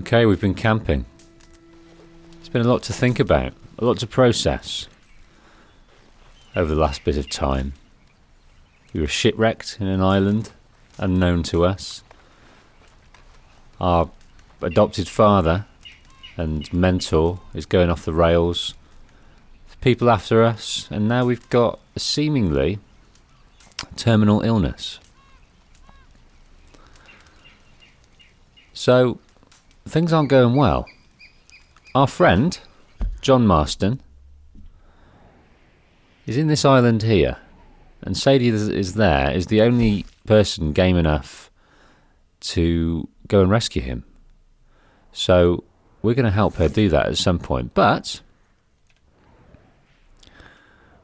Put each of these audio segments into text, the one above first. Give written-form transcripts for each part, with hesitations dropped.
Okay, we've been camping. It's been a lot to think about, a lot to process over the last bit of time. We were shipwrecked in an island unknown to us. Our adopted father and mentor is going off the rails. People after us, and now we've got a seemingly terminal illness. So things aren't going well. Our friend, John Marston, is in this island here, and Sadie is the only person game enough to go and rescue him. So we're going to help her do that at some point, but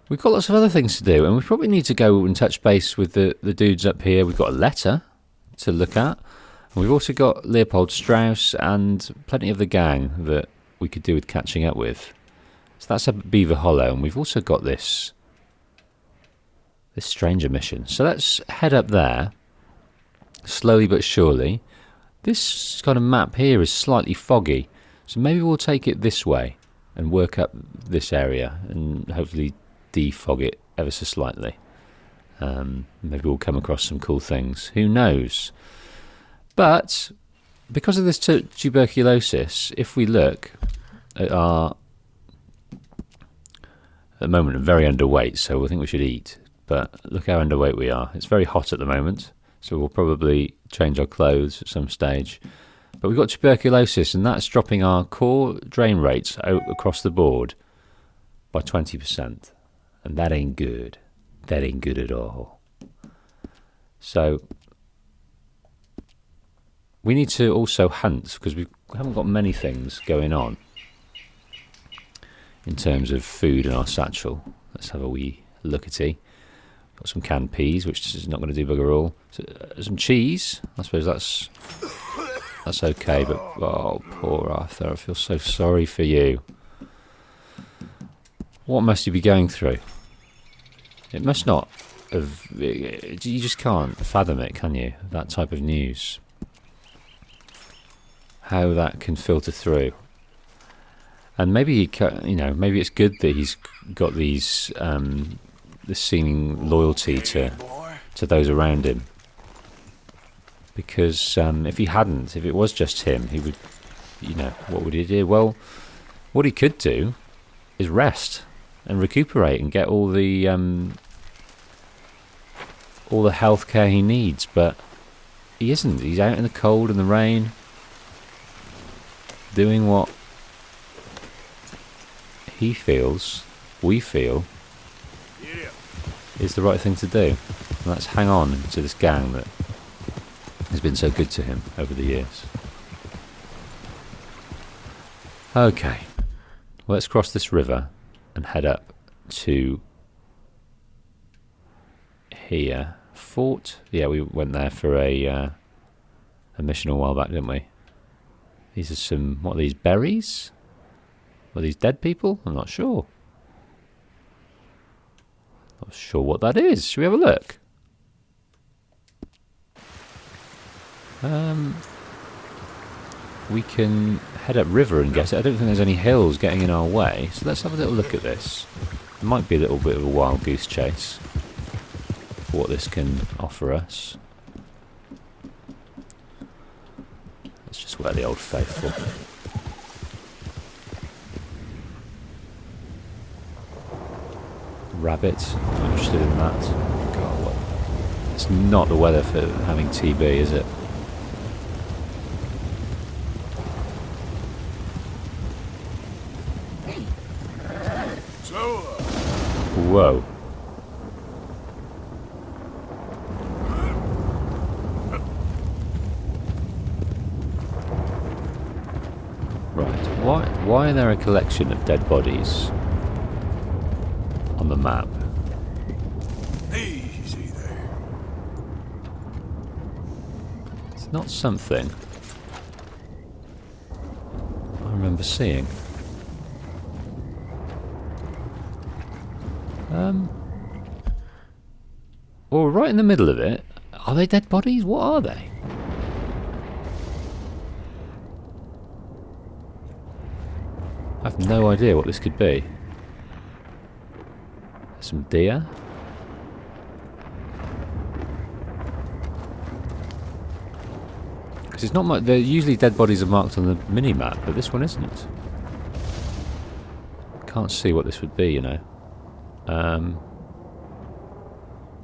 we've got lots of other things to do, and we probably need to go and touch base with the dudes up here. We've got a letter to look at, and we've also got Leopold Strauss and plenty of the gang that we could do with catching up with. So that's up at Beaver Hollow, and we've also got this stranger mission. So let's head up there, slowly but surely. This kind of map here is slightly foggy, so maybe we'll take it this way and work up this area and hopefully defog it ever so slightly. Maybe we'll come across some cool things. Who knows? But because of this tuberculosis, if we look at at the moment, I'm very underweight, so I think we should eat. But look how underweight we are. It's very hot at the moment, so we'll probably change our clothes at some stage. But we've got tuberculosis, and that's dropping our core drain rates out across the board by 20%. And that ain't good. That ain't good at all. So we need to also hunt, because we haven't got many things going on in terms of food in our satchel. Let's have a wee look-at-y. Got some canned peas, which is not going to do bugger all. So, some cheese. I suppose that's okay, but oh, poor Arthur, I feel so sorry for you. What must you be going through? It must not have... You just can't fathom it, can you? That type of news. How that can filter through. And maybe, maybe it's good that he's got these... this seeming loyalty to those around him. Because if it was just him, he would... what would he do? Well, what he could do is rest and recuperate and get all the health care he needs, but he isn't. He's out in the cold and the rain doing what we feel is the right thing to do, and that's hang on to this gang that has been so good to him over the years. Okay, well, let's cross this river and head up to here. Fort. Yeah, we went there for a mission a while back, didn't we? These are some... what are these, berries? Are these dead people? I'm not sure. Not sure what that is. Should we have a look? We can head up river and get it. I don't think there's any hills getting in our way, so let's have a little look at this. It might be a little bit of a wild goose chase for what this can offer us. Let's just wear the old faithful. Rabbit, I'm interested in that. God, what? It's not the weather for having TB, is it? Whoa. Right, why are there a collection of dead bodies on the map? Easy there. It's not something I remember seeing. Well, right in the middle of it. Are they dead bodies? What are they? I have no idea what this could be. Some deer? Because it's not much. Usually dead bodies are marked on the mini-map, but this one isn't. Can't see what this would be, you know.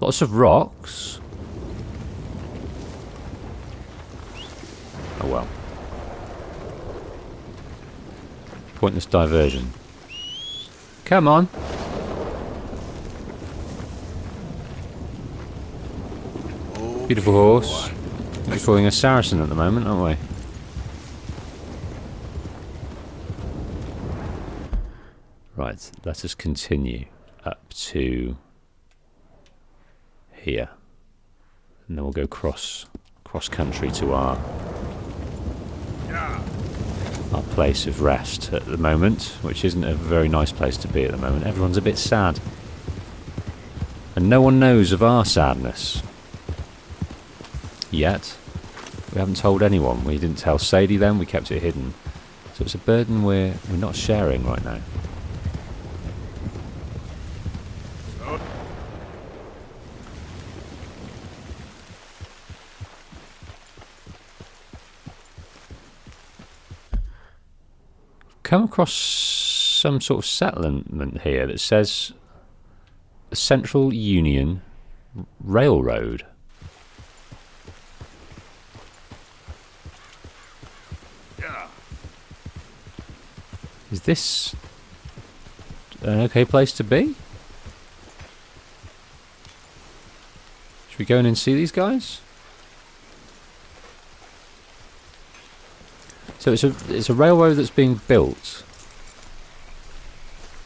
Lots of rocks. Oh well. Pointless diversion. Come on. Beautiful horse. We're calling a Saracen at the moment, aren't we? Right, let us continue up to here. And then we'll go cross country to our place of rest at the moment, which isn't a very nice place to be at the moment. Everyone's a bit sad. And no one knows of our sadness. Yet. We haven't told anyone. We didn't tell Sadie then, we kept it hidden. So it's a burden we're not sharing right now. Come across some sort of settlement here that says Central Union Railroad. Is this an okay place to be? Should we go in and see these guys? So it's a railroad that's being built.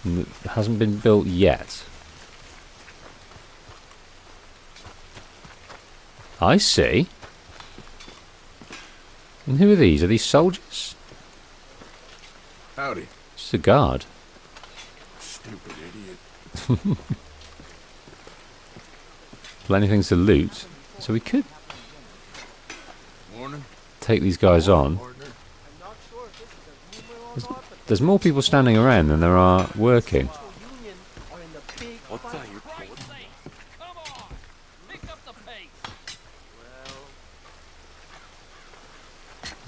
And it hasn't been built yet. I see. And who are these? Are these soldiers? Howdy. Just a guard. Stupid idiot. Plenty of things to loot. So we could Morning. take these guys on. There's more people standing around than there are working.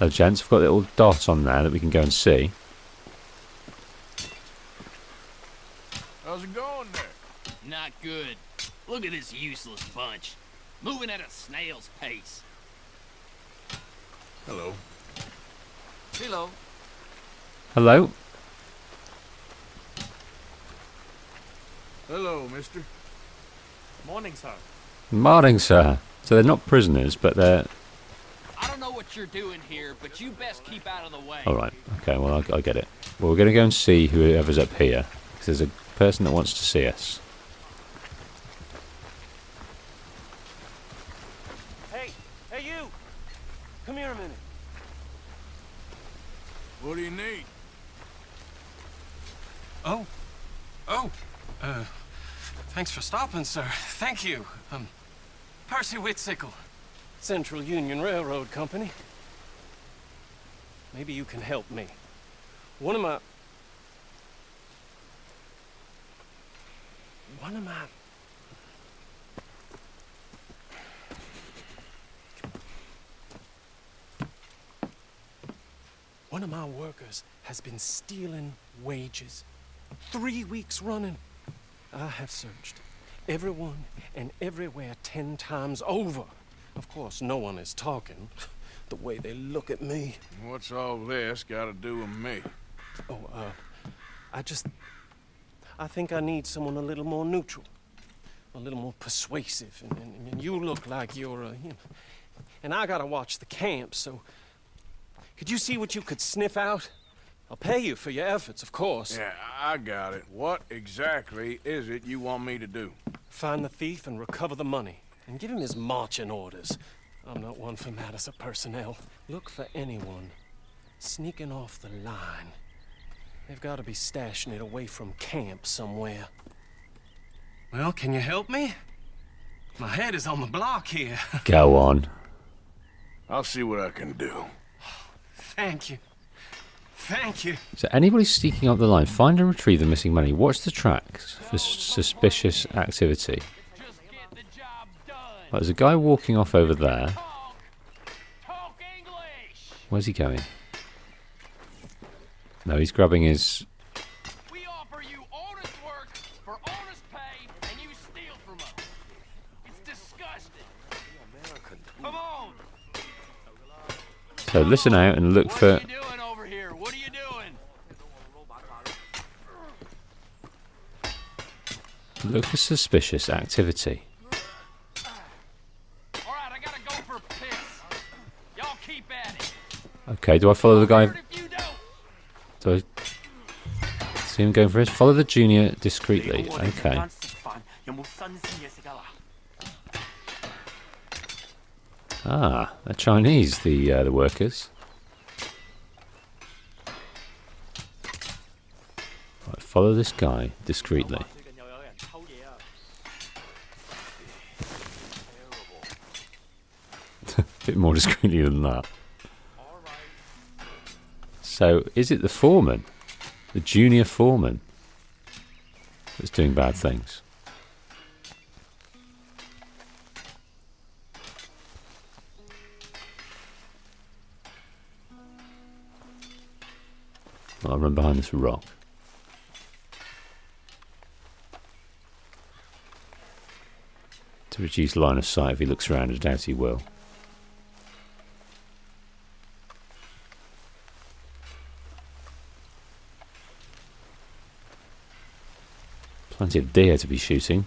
Oh, gents, we've got a little dot on there that we can go and see. How's it going there? Not good. Look at this useless bunch. Moving at a snail's pace. Hello. Hello. Hello? Hello, mister. Morning, sir. Morning, sir. So they're not prisoners, but they're... I don't know what you're doing here, but you best keep out of the way. Alright, okay, well, I get it. Well, we're going to go and see whoever's up here. Because there's a person that wants to see us. Hey, you! Come here a minute. What do you need? Thanks for stopping, sir. Thank you. Percy Whitsickle, Central Union Railroad Company. Maybe you can help me. One of my workers has been stealing wages. 3 weeks running. I have searched everyone and everywhere 10 times over. Of course, no one is talking. The way they look at me. What's all this got to do with me? I think I need someone a little more neutral. A little more persuasive. And you look like you're, and I gotta watch the camp, so... Could you see what you could sniff out? I'll pay you for your efforts, of course. Yeah, I got it. What exactly is it you want me to do? Find the thief and recover the money. And give him his marching orders. I'm not one for matters of personnel. Look for anyone sneaking off the line. They've got to be stashing it away from camp somewhere. Well, can you help me? My head is on the block here. Go on. I'll see what I can do. Thank you. Thank you. So anybody sneaking up the line, find and retrieve the missing money. Watch the tracks for suspicious activity. Just get the job done. Right, there's a guy walking off over there. Talk English. Where's he going? No, he's grabbing his... We offer you honest work for honest pay, and you steal from us. It's disgusting. Come on. So listen out and look What for... are you doing over here? What are you doing? Look for suspicious activity. All right, I gotta go for a piss. Y'all keep at it. Okay, do I follow the guy? Heard if you don't. Do I see him going for his? Follow the junior discreetly. Okay. Ah, they're Chinese, the workers. Right, follow this guy discreetly. A bit more discreetly than that. So, is it the foreman? The junior foreman that's doing bad things? I'll run behind this rock. To reduce line of sight if he looks around, I doubt he will. Plenty of deer to be shooting.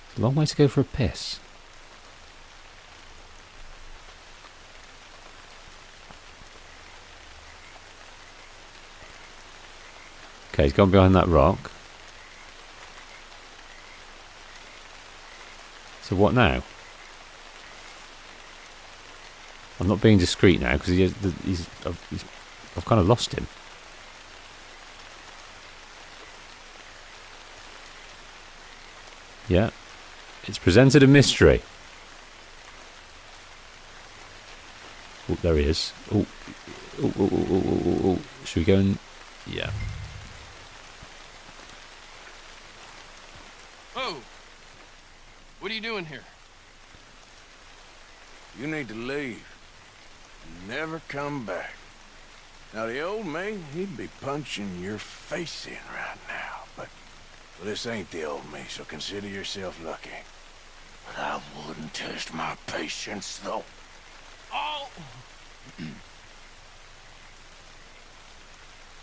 It's a long way to go for a piss. Okay, he's gone behind that rock. So what now? I'm not being discreet now because I've kind of lost him. Yeah, it's presented a mystery. Oh, there he is. Oh, oh. Should we go and... Yeah. Oh, what are you doing here? You need to leave. Never come back. Now, the old me, he'd be punching your face in right now, but well, this ain't the old me, so consider yourself lucky. But I wouldn't test my patience, though. Oh.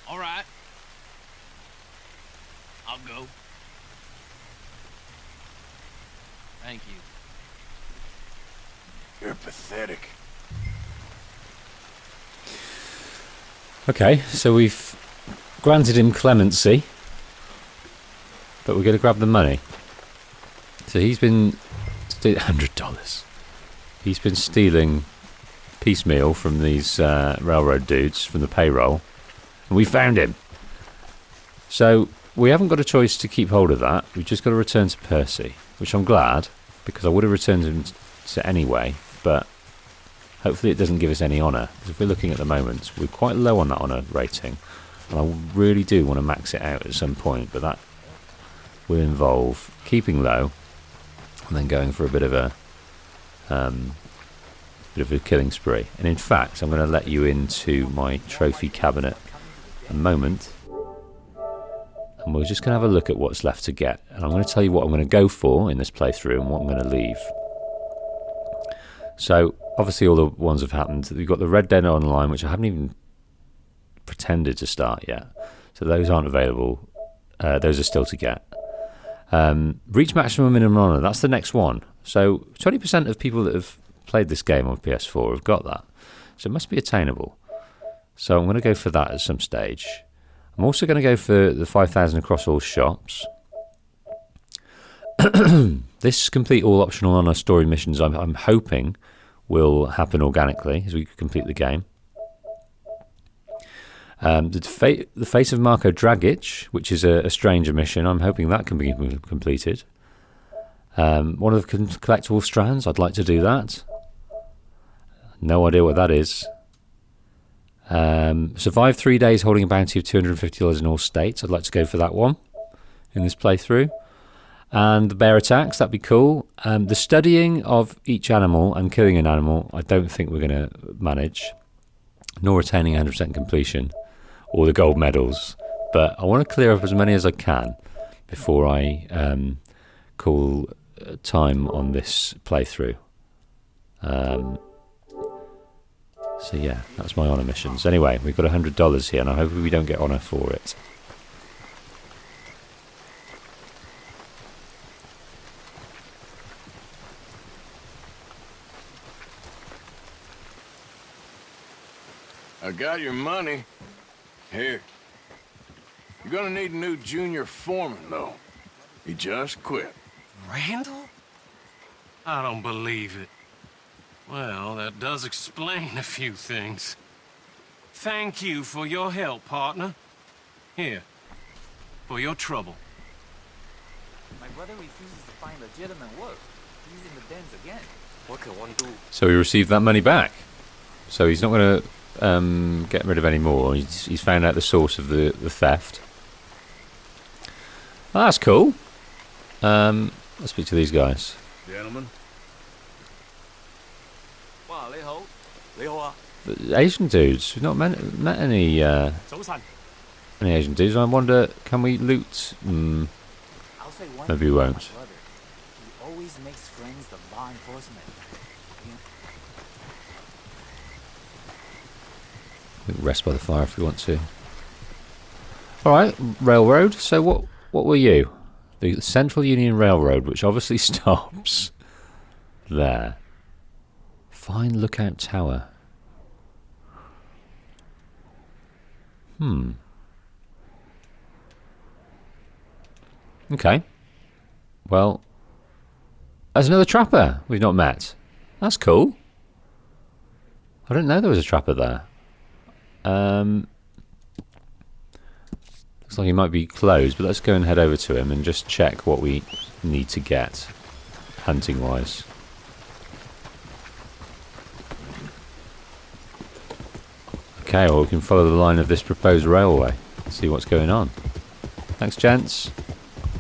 All right. I'll go. Thank you. You're pathetic. Okay, so we've granted him clemency, but we're going to grab the money. So he's been $100. He's been stealing piecemeal from these railroad dudes from the payroll, and we found him. So we haven't got a choice to keep hold of that. We've just got to return to Percy, which I'm glad, because I would have returned him to anyway, but hopefully it doesn't give us any honour. Because if we're looking at the moment, we're quite low on that honour rating, and I really do want to max it out at some point, but that will involve keeping low and then going for a bit of a killing spree. And in fact, I'm going to let you into my trophy cabinet a moment, and we're just going to have a look at what's left to get, and I'm going to tell you what I'm going to go for in this playthrough and what I'm going to leave. So obviously all the ones have happened. We've got the Red Dead Online, which I haven't even pretended to start yet, so those aren't available. Those are still to get. Reach maximum minimum honour, that's the next one. So 20% of people that have played this game on PS4 have got that, so it must be attainable. So I'm going to go for that at some stage. I'm also going to go for the 5,000 across all shops. This complete all optional honour story missions I'm hoping will happen organically as we complete the game. The Face of Marco Dragic, which is a stranger mission, I'm hoping that can be completed. One of the collectible strands, I'd like to do that. No idea what that is. Survive 3 days holding a bounty of $250 in all states. I'd like to go for that one in this playthrough. And the bear attacks, that'd be cool. The studying of each animal and killing an animal, I don't think we're going to manage. Nor retaining 100% completion. Or the gold medals. But I want to clear up as many as I can before I call time on this playthrough. So yeah, that's my honour missions. Anyway, we've got $100 here, and I hope we don't get honour for it. I got your money. Here. You're gonna need a new junior foreman, though. He just quit. Randall? I don't believe it. Well, that does explain a few things. Thank you for your help, partner. Here, for your trouble. My brother refuses to find legitimate work. He's in the dens again. What can one do? So he received that money back. So he's not going to get rid of any more. He's found out the source of the theft. Oh, that's cool. Let's speak to these guys. Gentlemen. Wow, 你好，你好啊。The Asian dudes. We've not met any Asian dudes. I wonder, can we loot? I'll say one Maybe we thing about won't. my brother. He always makes friends the law enforcement. We can rest by the fire if we want to. Alright, railroad. So what were you? The Central Union Railroad, which obviously stops there. Fine lookout tower. Okay. Well, there's another trapper we've not met. That's cool. I didn't know there was a trapper there. Looks like he might be closed, but let's go and head over to him and just check what we need to get, hunting-wise. Okay, well we can follow the line of this proposed railway, see what's going on. Thanks, gents.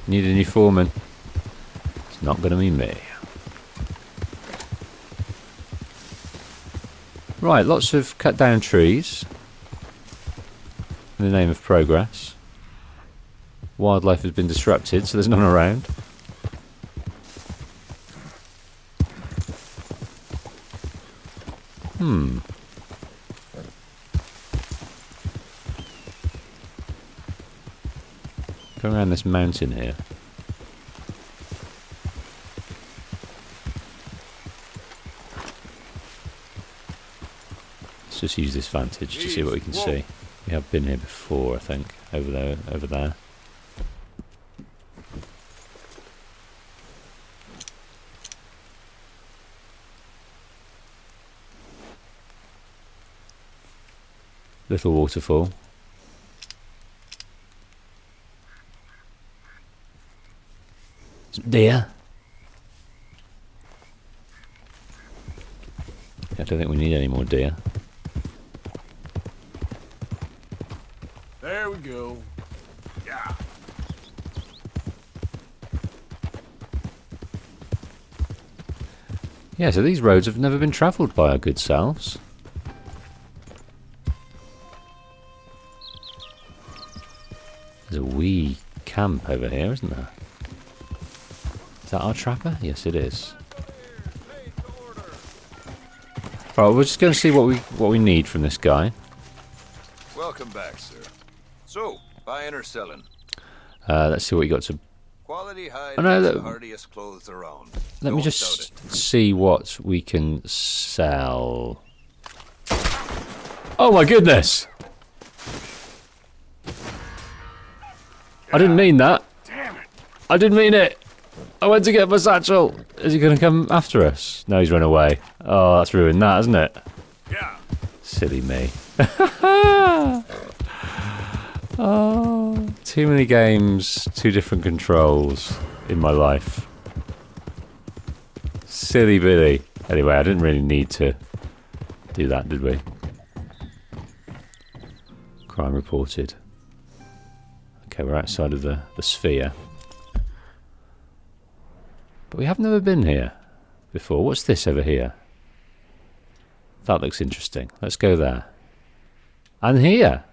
Need a new foreman. It's not going to be me. Right, lots of cut down trees in the name of progress. Wildlife has been disrupted, so there's none around. Going around this mountain here. Let's just use this vantage to see what we can see. We have been here before, I think. Over there. Little waterfall. Some deer. I don't think we need any more deer. There we go. Yeah. Yeah, so these roads have never been travelled by our good selves. There's a wee camp over here, isn't there? Is that our trapper? Yes, it is. Right, we're just going to see what we need from this guy. Welcome back, sir. So, buying or selling? Let's see what you got to. Quality hide Oh, no, is look. the hardiest clothes around. Let me Don't just doubt it. see what we can sell. Oh my goodness! I didn't mean that. Damn it. I didn't mean it. I went to get my satchel. Is he going to come after us? No, he's run away. Oh, that's ruined that, isn't it? Yeah. Silly me. Oh, too many games, two different controls in my life. Silly Billy. Anyway, I didn't really need to do that, did we? Crime reported. Okay, we're outside of the sphere. But we have never been here before. What's this over here? That looks interesting. Let's go there. And here.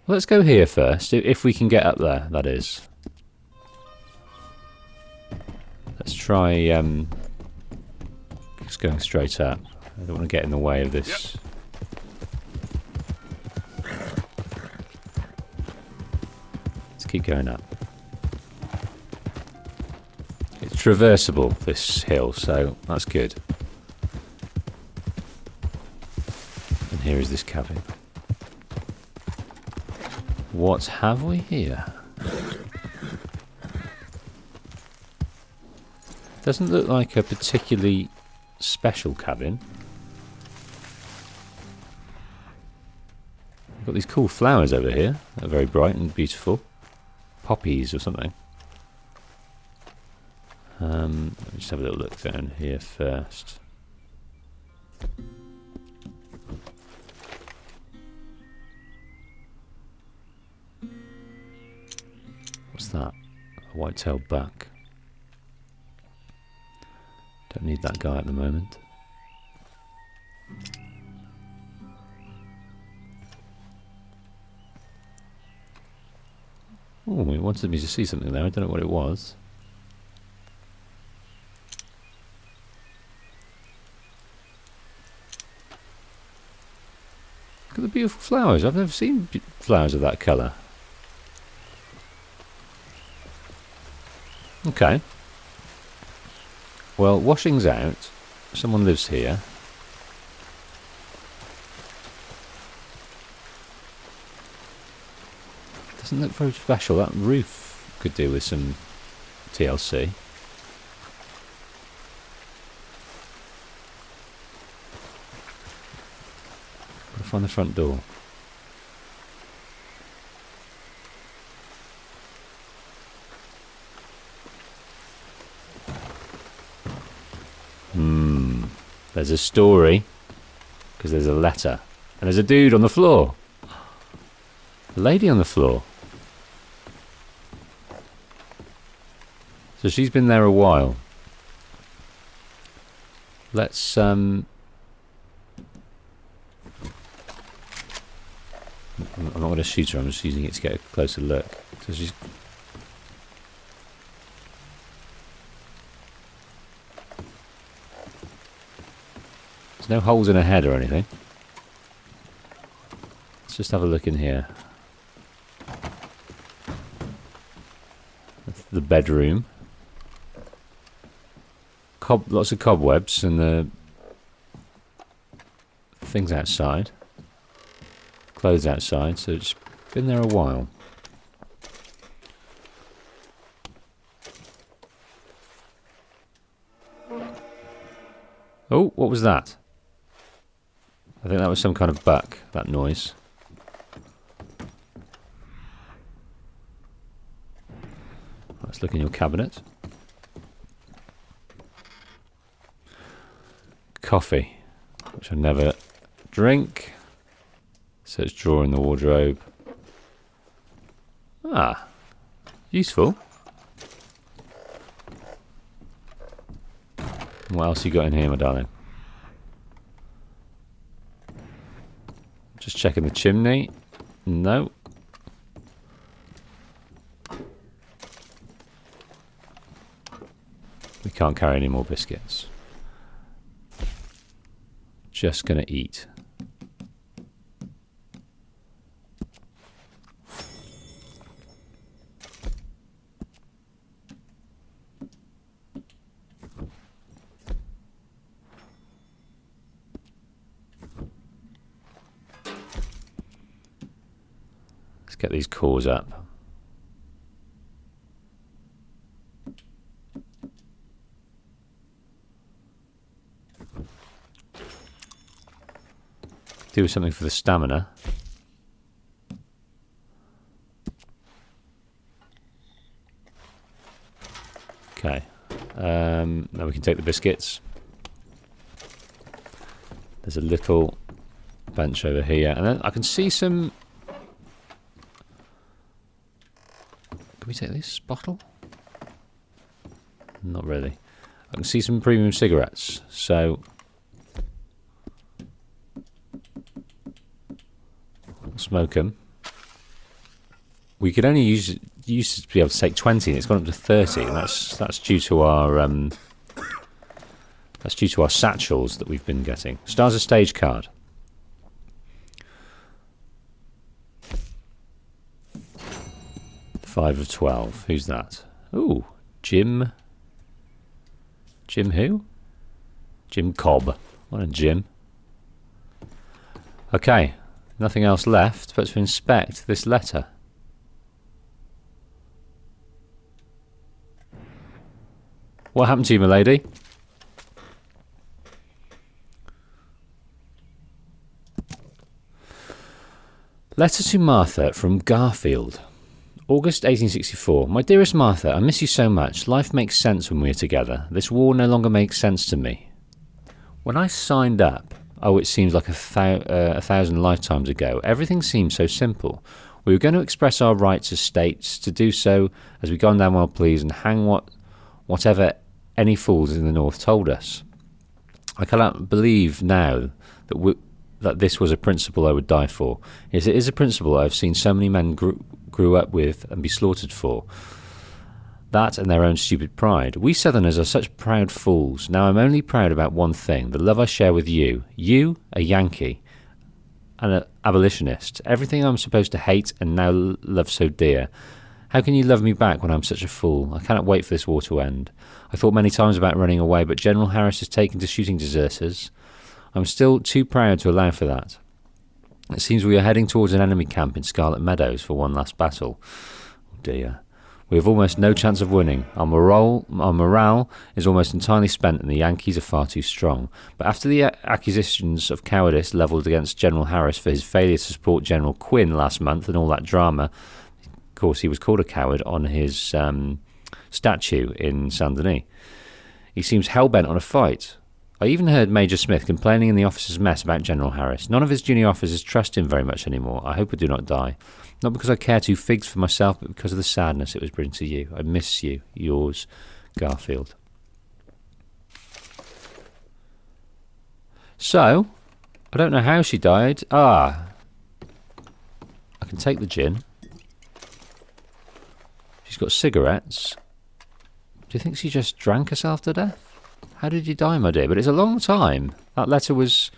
Let's go here first, if we can get up there, that is. Let's try just going straight up. I don't want to get in the way of this. Let's keep going up. It's traversable, this hill, so that's good. And here is this cabin. What have we here? Doesn't look like a particularly special cabin. We've got these cool flowers over here. They're very bright and beautiful. Poppies or something. Let me just have a little look down here first. What's that? A white-tailed buck. Don't need that guy at the moment. Oh, it wanted me to see something there. I don't know what it was. Look at the beautiful flowers. I've never seen flowers of that colour. Okay. Well, washing's out. Someone lives here. Doesn't look very special. That roof could do with some TLC. Gotta find the front door. There's a story, because there's a letter. And there's a dude on the floor. A lady on the floor. So she's been there a while. Let's, I'm not going to shoot her, I'm just using it to get a closer look. So she's... There's no holes in her head or anything. Let's just have a look in here. That's the bedroom. Lots of cobwebs and the things outside. Clothes outside, so it's been there a while. Oh, what was that? I think that was some kind of buck, that noise. Let's look in your cabinet. Coffee, which I never drink. Search drawer in the wardrobe. Ah, useful. What else you got in here, my darling? Just checking the chimney. No. We can't carry any more biscuits. Just gonna eat. Let's get these cores up. Do something for the stamina. Now we can take the biscuits. There's a little bench over here, and then I can see some... Can we take this bottle? Not really. I can see some premium cigarettes, so... We'll smoke them. We could only used to be able to take 20, and it's gone up to 30, and that's due to our satchels that we've been getting. Stars a stage card. Five of 12. Who's that? Ooh, Jim. Jim who? Jim Cobb. What a Jim. Okay, nothing else left but to inspect this letter. What happened to you, milady? Letter to Martha from Garfield. August 1864. My dearest Martha, I miss you so much. Life makes sense when we are together. This war no longer makes sense to me. When I signed up, oh, it seems like a thousand lifetimes ago, everything seemed so simple. We were going to express our rights as states, to do so as we gone down well please, and hang whatever any fools in the north told us. I cannot believe now that this was a principle I would die for. Yes, it is a principle I have seen so many men grew up with and be slaughtered for. That and their own stupid pride. We Southerners are such proud fools. Now I'm only proud about one thing, the love I share with you. You, a Yankee, and an abolitionist. Everything I'm supposed to hate and now love so dear. How can you love me back when I'm such a fool? I cannot wait for this war to end. I thought many times about running away, but General Harris has taken to shooting deserters. I'm still too proud to allow for that. It seems we are heading towards an enemy camp in Scarlet Meadows for one last battle. Oh dear. We have almost no chance of winning. Our morale is almost entirely spent and the Yankees are far too strong. But after the accusations of cowardice levelled against General Harris for his failure to support General Quinn last month and all that drama, of course he was called a coward on his statue in Saint Denis. He seems hell-bent on a fight. I even heard Major Smith complaining in the officers' mess about General Harris. None of his junior officers trust him very much anymore. I hope I do not die. Not because I care two figs for myself, but because of the sadness it was bringing to you. I miss you. Yours, Garfield. So, I don't know how she died. I can take the gin. She's got cigarettes. Do you think she just drank herself to death? How did you die, my dear? But it's a long time. That letter was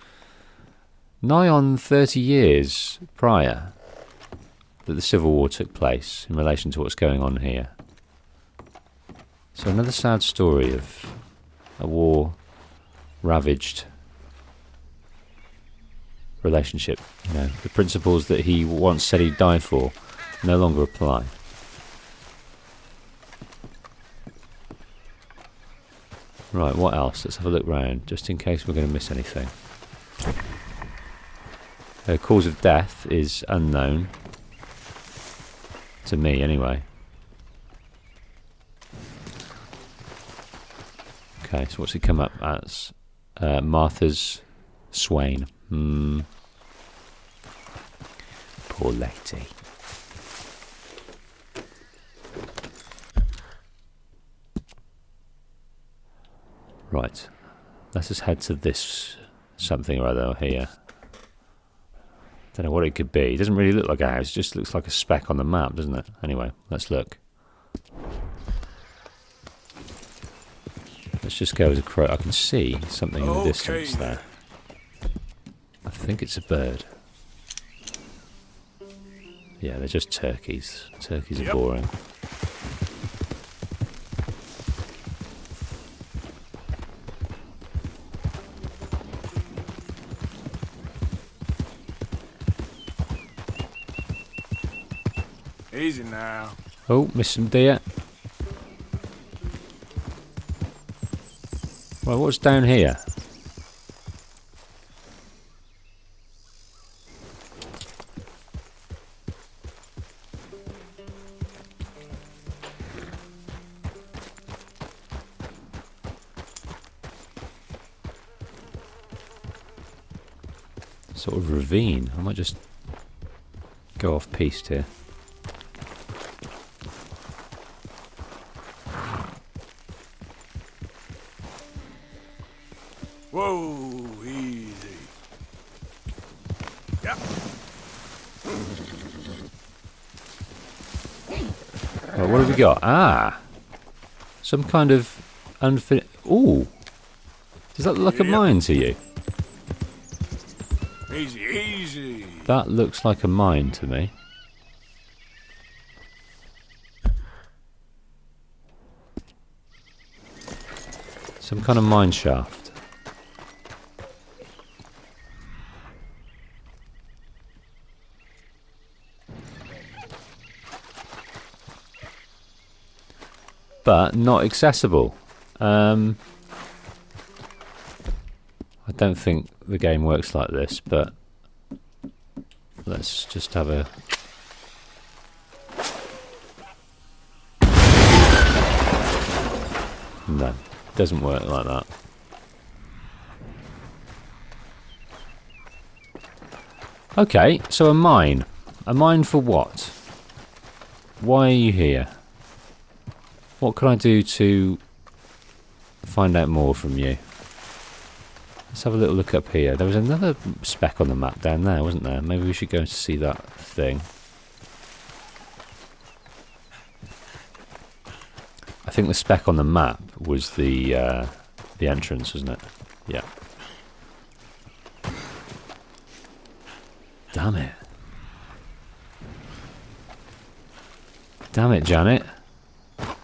nigh on 30 years prior that the Civil War took place in relation to what's going on here. So another sad story of a war-ravaged relationship. You know, the principles that he once said he died for no longer apply. Right, what else? Let's have a look round, just in case we're going to miss anything. Her cause of death is unknown. To me, anyway. Okay, so what's it come up as? Martha's Swain. Poor lady. Right, let's just head to this something or other here. Don't know what it could be. It doesn't really look like a house, it just looks like a speck on the map, doesn't it? Anyway, let's look. Let's just go as a crow. I can see something in the distance there. I think it's a bird. Yeah, they're just turkeys. Turkeys are boring. Easy now. Oh, missed some deer. Well, what's down here? sort of ravine. I might just go off piste here. Whoa, easy. Yep. Right, what have we got? Ah! Some kind of unfinished... Ooh! Does that look like a mine to you? Easy, easy. That looks like a mine to me. Some kind of mine shaft. But not accessible. I don't think the game works like this, but let's just have a... No, doesn't work like that. Okay, so a mine. A mine for what? Why are you here? What can I do to find out more from you? Let's have a little look up here. There was another speck on the map down there, wasn't there? Maybe we should go and see that thing. I think the speck on the map was the entrance, wasn't it? Yeah. Damn it. Damn it, Janet. I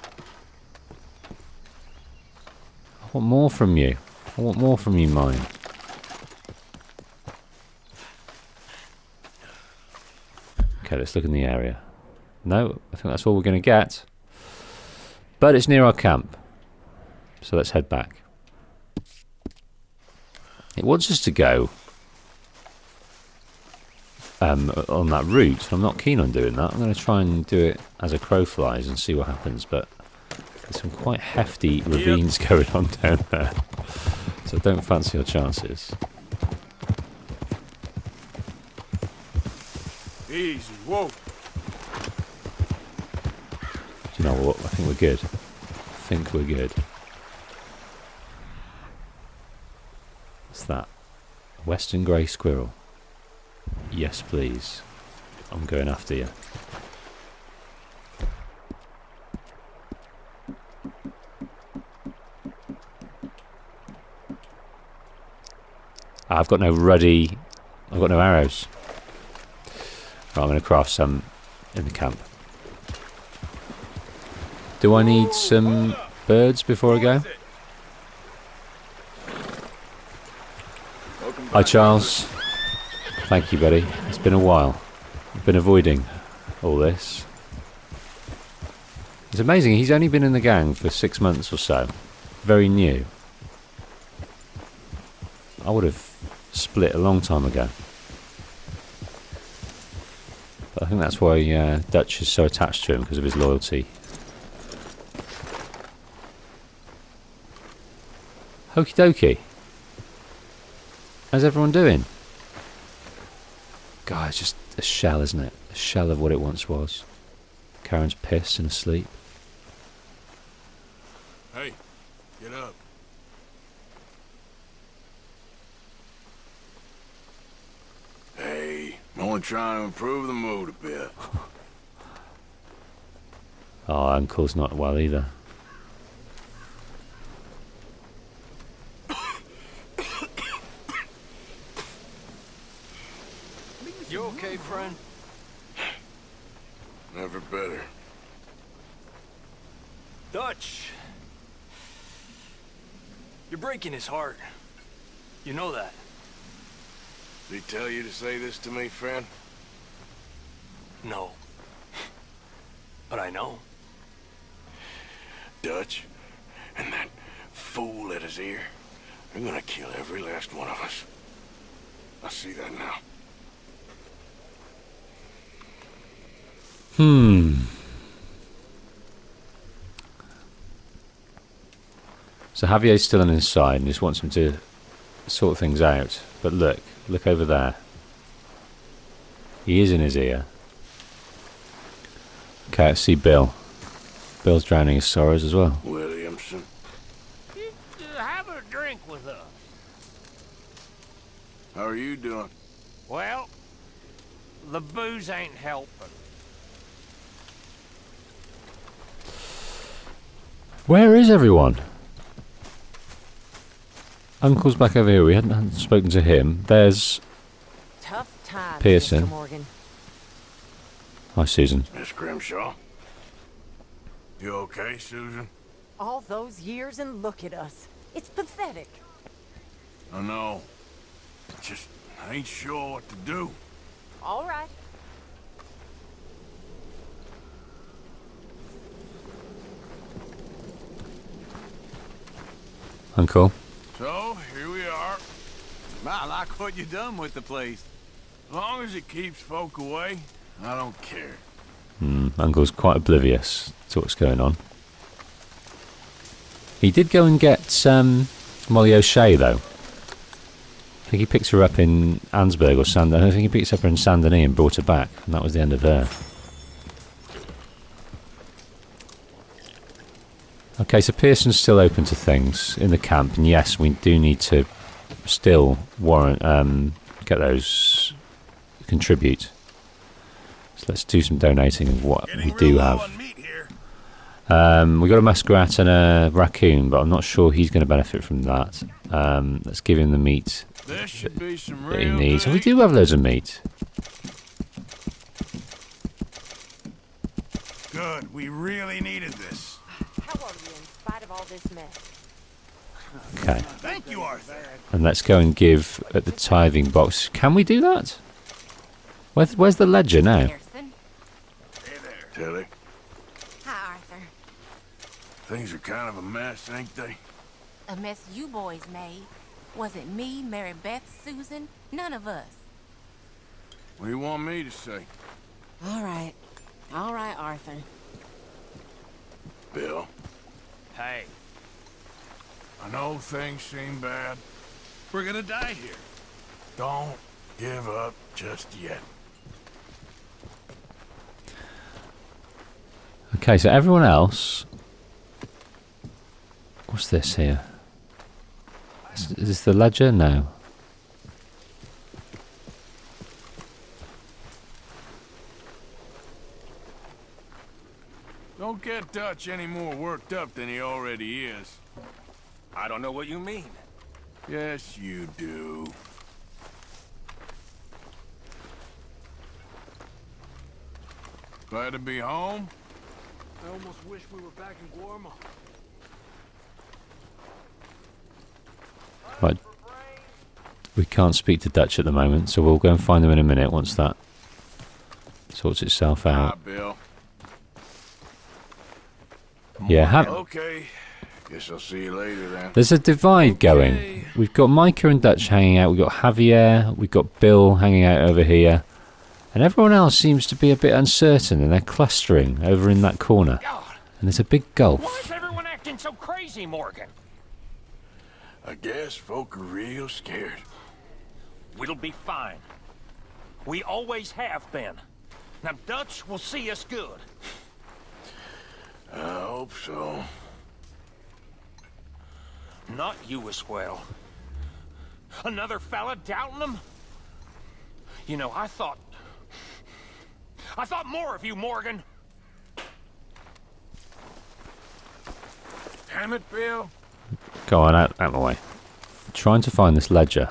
want more from you. I want more from you, mine. Okay, let's look in the area. No, I think that's all we're going to get. But it's near our camp. So let's head back. It wants us to go on that route. I'm not keen on doing that. I'm going to try and do it as a crow flies and see what happens. But there's some quite hefty ravines going on down there. So don't fancy your chances. Easy, whoa. Do you know what? I think we're good. I think we're good. What's that? A western grey squirrel. Yes, please. I'm going after you. I've got no ruddy... I've got no arrows. Right, I'm going to craft some in the camp. Do I need some birds before I go? Hi, Charles. Thank you, buddy. It's been a while. I've been avoiding all this. It's amazing. He's only been in the gang for 6 months or so. Very new. I would have split a long time ago. But I think that's why Dutch is so attached to him, because of his loyalty. Okie dokie. How's everyone doing? God, it's just a shell, isn't it? A shell of what it once was. Karen's pissed and asleep. Hey, get up. Hey, I'm only trying to improve the mood a bit. Oh, Uncle's not well either. You okay, friend? Never better. Dutch! You're breaking his heart. You know that. Did he tell you to say this to me, friend? No. But I know. Dutch and that fool at his ear, they're gonna kill every last one of us. I see that now. So Javier's still on his side and just wants him to sort things out. But look over there. He is in his ear. Okay, let's see Bill. Bill's drowning his sorrows as well. Williamson. Have a drink with us. How are you doing? Well, the booze ain't helping. Where is everyone? Uncle's back over here. We hadn't spoken to him. There's Tough times, Pearson. Mr. Morgan. Hi, Susan. Miss Grimshaw. You okay, Susan? All those years and look at us. It's pathetic. I know. I ain't sure what to do. All right. Uncle. So, here we are. I like what you done with the place. As long as it keeps folk away, I don't care. Uncle's quite oblivious to what's going on. He did go and get Molly O'Shea, though. I think he picked her up in Ansburg or Sand. I think he picked her up in Saint Denis and brought her back, and that was the end of her. Okay, so Pearson's still open to things in the camp, and yes, we do need to still get those contribute. So let's do some donating of what we do have. We got a muskrat and a raccoon, but I'm not sure he's going to benefit from that. Let's give him the meat There should be some that he real needs. And we big- do have loads of meat. Good, we really needed this. How are you in spite of all this mess? Okay, Thank you, Arthur. and let's go and give at the tithing box. Can we do that? Where's the ledger now? Pearson. Hey there. Tilly, Hi, Arthur. things are kind of a mess, ain't they? A mess you boys made. Wasn't me, Mary Beth, Susan, none of us. What do you want me to say? All right. All right, Arthur. Bill, Hey, I know things seem bad. We're gonna die here. Don't give up just yet. Okay, so everyone else. What's this here? Is this the ledger? No. Don't get Dutch any more worked up than he already is. I don't know what you mean. Yes, you do. Glad to be home? I almost wish we were back in Guarma. Right. We can't speak to Dutch at the moment, so we'll go and find them in a minute once that sorts itself Ah, out. Bill. Yeah, Okay. Guess I'll see you later then. there's a divide going. We've got Micah and Dutch hanging out. We've got Javier. We've got Bill hanging out over here. And everyone else seems to be a bit uncertain, and they're clustering over in that corner. God, And there's a big gulf. why is everyone acting so crazy, Morgan? I guess folk are real scared. We'll be fine. We always have been. Now Dutch will see us good. I hope so. Not you as well. Another fella doubting him? You know, I thought more of you, Morgan. Damn it, Bill. Go on, out my way. Trying to find this ledger.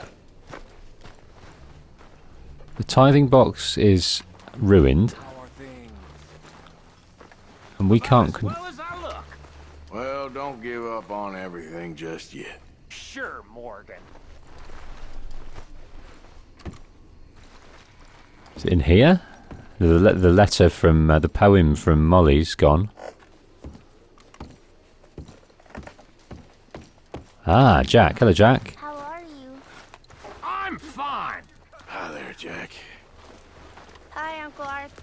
The tithing box is ruined. And we can't... Well as I look. Well, don't give up on everything just yet. Sure, Morgan. Is it in here? The letter from... the poem from Molly's gone. Ah, Jack. Hello, Jack. How are you? I'm fine. Hi there, Jack. Hi, Uncle Arthur.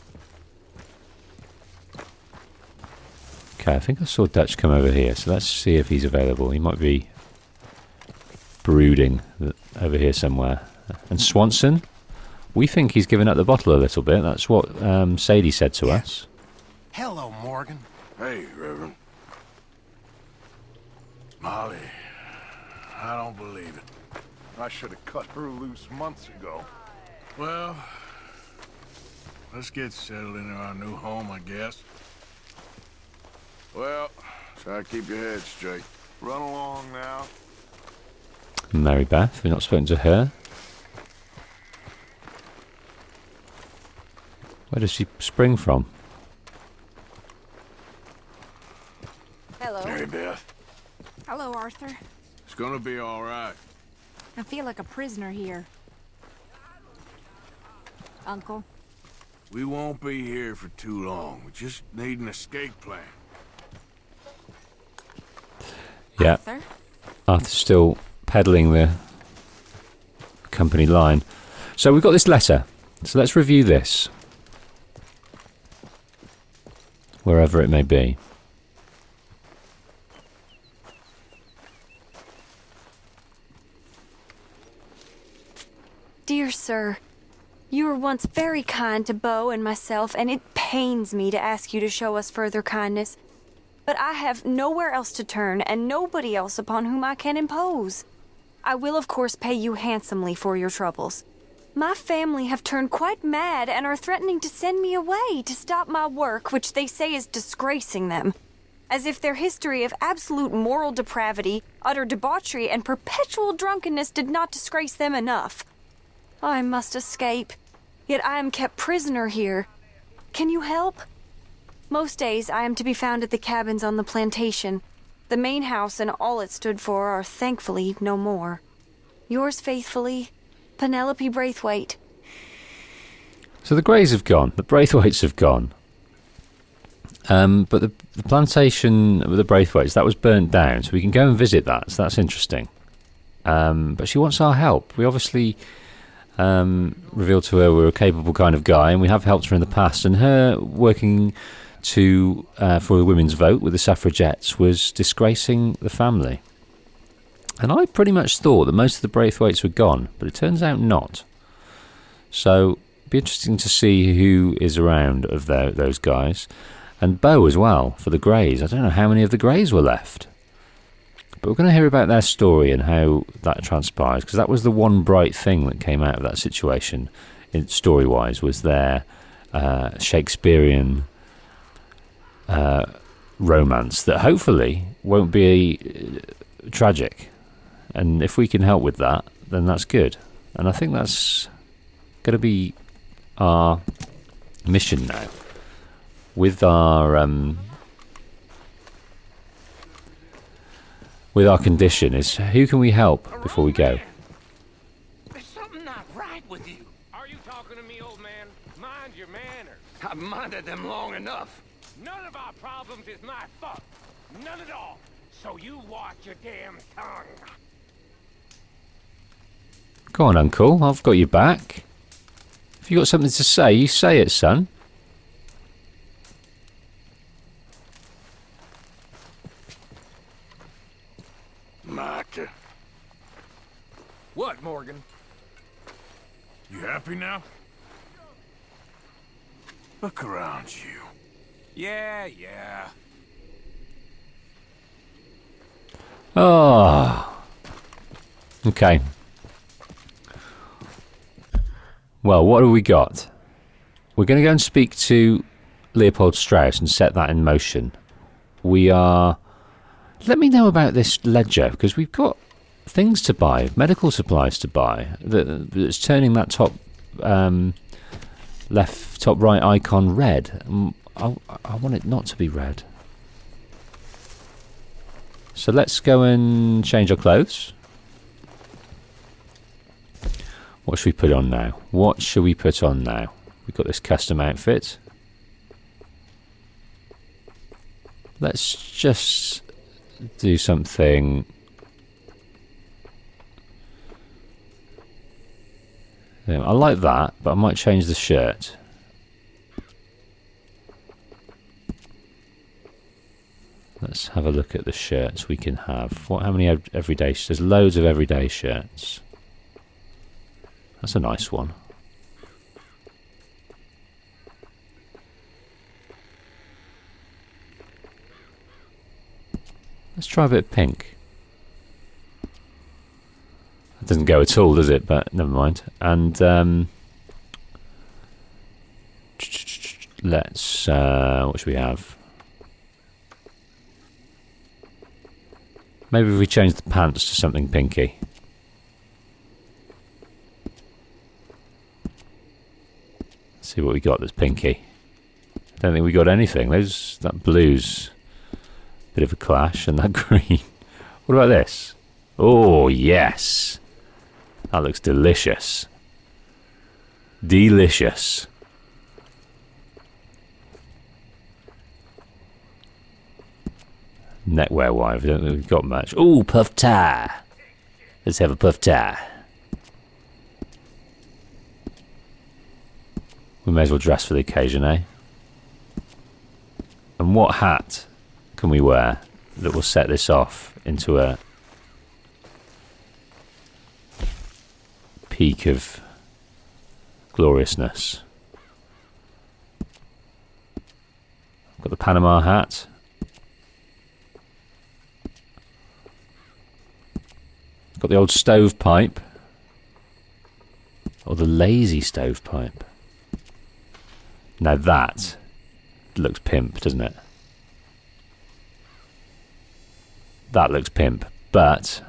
Okay, I think I saw Dutch come over here, so let's see if he's available. He might be brooding over here somewhere. And Swanson? We think he's given up the bottle a little bit. That's what Sadie said to us. Hello, Morgan. Hey, Reverend. Molly, I don't believe it. I should have cut her loose months ago. Well, let's get settled into our new home, I guess. Well, try to keep your head straight. Run along now. Mary Beth, we've not spoken to her. Where does she spring from? Hello. Mary Beth, Hello, Arthur. it's gonna be all right. I feel like a prisoner here. Uncle? We won't be here for too long. We just need an escape plan. Yeah, Arthur? Arthur's still peddling the company line. So we've got this letter. So let's review this. Wherever it may be. Dear sir, you were once very kind to Beau and myself, and it pains me to ask you to show us further kindness. But I have nowhere else to turn, and nobody else upon whom I can impose. I will, of course, pay you handsomely for your troubles. My family have turned quite mad and are threatening to send me away to stop my work, which they say is disgracing them. As if their history of absolute moral depravity, utter debauchery, and perpetual drunkenness did not disgrace them enough. I must escape, yet I am kept prisoner here. Can you help? Most days I am to be found at the cabins on the plantation. The main house and all it stood for are thankfully no more. Yours faithfully, Penelope Braithwaite. So the Greys have gone. The Braithwaites have gone. But the plantation with the Braithwaites, that was burnt down. So we can go and visit that. So that's interesting. But she wants our help. We obviously revealed to her we're a capable kind of guy, and we have helped her in the past. And her working for the women's vote with the suffragettes was disgracing the family. And I pretty much thought that most of the Braithwaites were gone, but it turns out not. So it'd be interesting to see who is around of those guys. And Beau as well, for the Greys. I don't know how many of the Greys were left. But we're going to hear about their story and how that transpires, because that was the one bright thing that came out of that situation, story-wise, was their Shakespearean romance that hopefully won't be tragic. And if we can help with that, then that's good. And I think that's going to be our mission now. With our condition is, who can we help before we go? There's something not right with you. Are you talking to me, old man? Mind your manners. I've minded them long enough. None of our problems is my fault. None at all. So you watch your damn tongue. Go on, Uncle. I've got your back. If you've got something to say, you say it, son. Micah, What, Morgan? you happy now? Look around you. Yeah. Oh. Okay. Well, what have we got? We're going to go and speak to Leopold Strauss and set that in motion. We are... Let me know about this ledger, because we've got things to buy, medical supplies to buy, that's turning that top left, top right icon red. I want it not to be red. So let's go and change our clothes. What should we put on now? We've got this custom outfit. Let's just do something. Yeah, I like that, but I might change the shirt. Let's have a look at the shirts we can have. How many everyday? There's loads of everyday shirts. That's a nice one. try a bit of pink. It doesn't go at all, does it? But never mind. And let's what should we have? Maybe if we change the pants to something pinky. Let's see what we got that's pinky. Don't think we got anything. That blue's a bit of a clash, and that green. What about this? Oh yes, that looks delicious. Delicious. Neckwear wise, I don't think we've got much. Oh, puff tie. Let's have a puff tie. We may as well dress for the occasion, eh? And what hat can we wear that will set this off into a peak of gloriousness? Got the Panama hat. Got the old stovepipe. Or the lazy stovepipe. Now that looks pimp, doesn't it? That looks pimp, but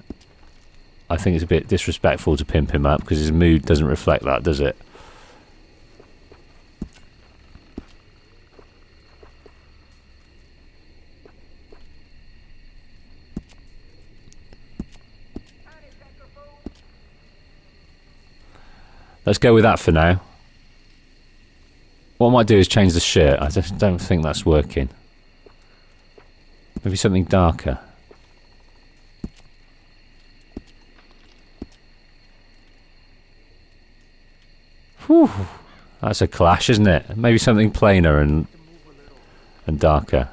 I think it's a bit disrespectful to pimp him up because his mood doesn't reflect that, does it? Let's go with that for now. What I might do is change the shirt. I just don't think that's working. Maybe something darker. Whew. That's a clash, isn't it? Maybe something plainer and darker.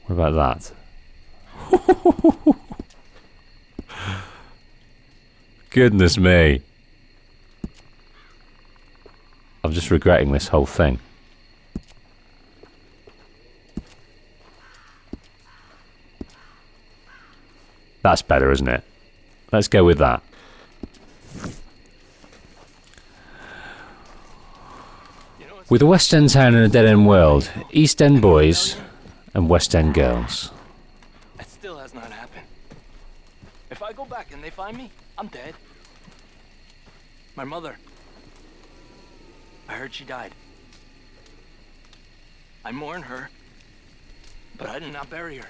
What about that? Goodness me. I'm just regretting this whole thing. That's better, isn't it? Let's go with that. With a West End town and a dead end world, East End boys and West End girls. That still has not happened. If I go back and they find me, I'm dead. My mother, I heard she died. I mourn her, but I did not bury her.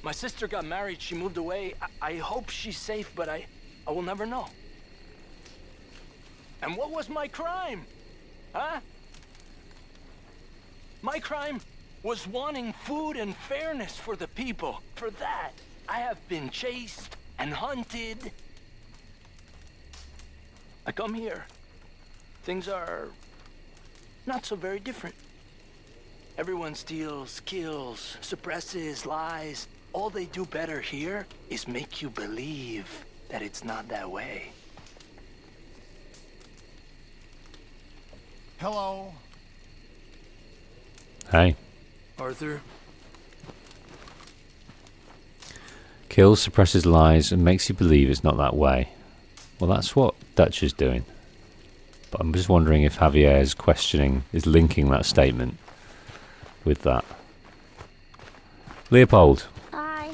My sister got married, she moved away. I hope she's safe, but I will never know. And what was my crime? Huh? My crime was wanting food and fairness for the people. For that, I have been chased and hunted. I come here. Things are not so very different. Everyone steals, kills, suppresses, lies. All they do better here is make you believe that it's not that way. Hello. Hey. Arthur? Kills, suppresses lies, and makes you believe it's not that way. Well, that's what Dutch is doing. But I'm just wondering if Javier is linking that statement with that. Leopold. Hi.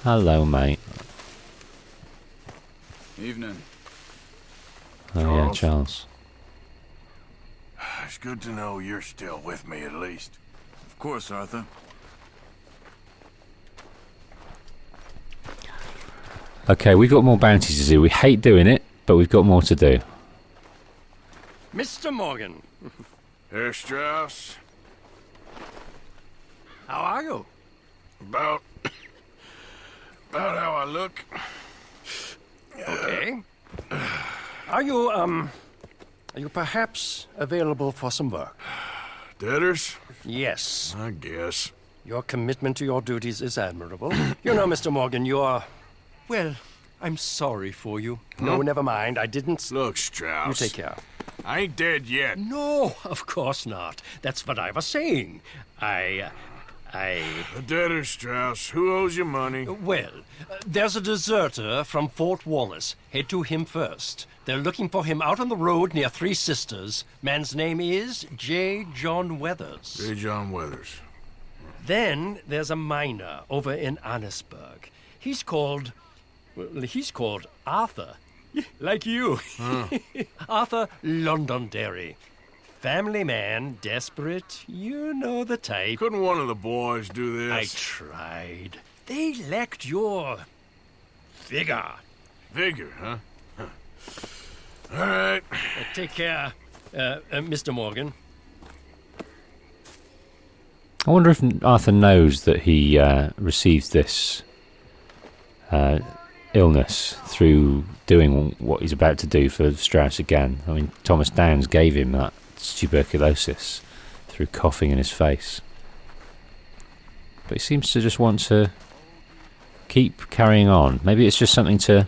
Hello, mate. Evening. Oh, yeah, Charles. It's good to know you're still with me, at least. Of course, Arthur. Okay, we've got more bounties to do. We hate doing it, but we've got more to do. Mr. Morgan. Herr Strauss? How are you? About how I look. Okay. Are you perhaps available for some work? Debtors? Yes. I guess. Your commitment to your duties is admirable. You know, Mr. Morgan, you're... Well, I'm sorry for you. No, never mind. I didn't... Look, Strauss. You take care. I ain't dead yet. No, of course not. That's what I was saying. I The debtor, Strauss. Who owes you money? Well, there's a deserter from Fort Wallace. Head to him first. They're looking for him out on the road near Three Sisters. Man's name is J. John Weathers. J. John Weathers. Then there's a miner over in Annisburg. He's called Arthur. Like you. Arthur Londonderry. Family man, desperate, you know the type. Couldn't one of the boys do this? I tried. They lacked your vigor. Vigor, huh? All right. Take care, Mr. Morgan. I wonder if Arthur knows that he received this illness through doing what he's about to do for Strauss again. I mean, Thomas Downs gave him that tuberculosis through coughing in his face. But he seems to just want to keep carrying on. Maybe it's just something to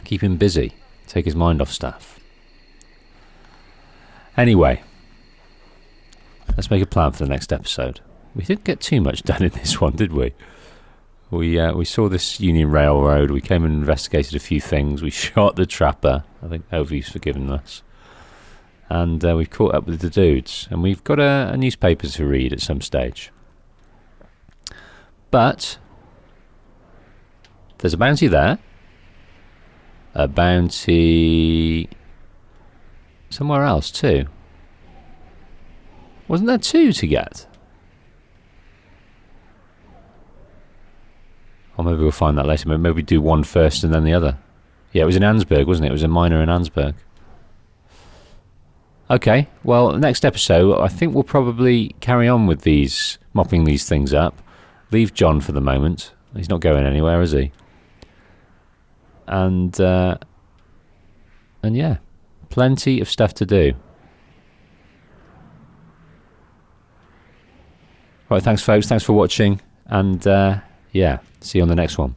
keep him busy, take his mind off stuff. Anyway, let's make a plan for the next episode. We didn't get too much done in this one, did we? We saw this Union Railroad. We came and investigated a few things. We shot the trapper. I think Ovi's forgiven us. And we've caught up with the dudes. And we've got a newspaper to read at some stage. But there's a bounty there. A bounty somewhere else too. Wasn't there two to get? Or maybe we'll find that later. Maybe we do one first and then the other. Yeah, it was in Ansburg, wasn't it? It was a miner in Ansburg. Okay, well, next episode, I think we'll probably carry on with these, mopping these things up. Leave John for the moment. He's not going anywhere, is he? And yeah, plenty of stuff to do. Right, thanks, folks. Thanks for watching. And yeah, see you on the next one.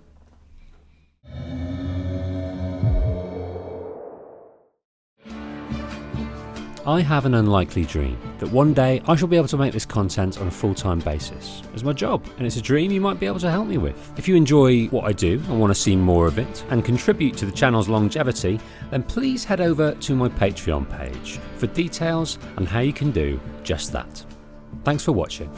I have an unlikely dream that one day I shall be able to make this content on a full-time basis as my job, and it's a dream you might be able to help me with. If you enjoy what I do and want to see more of it and contribute to the channel's longevity, then please head over to my Patreon page for details on how you can do just that. Thanks for watching.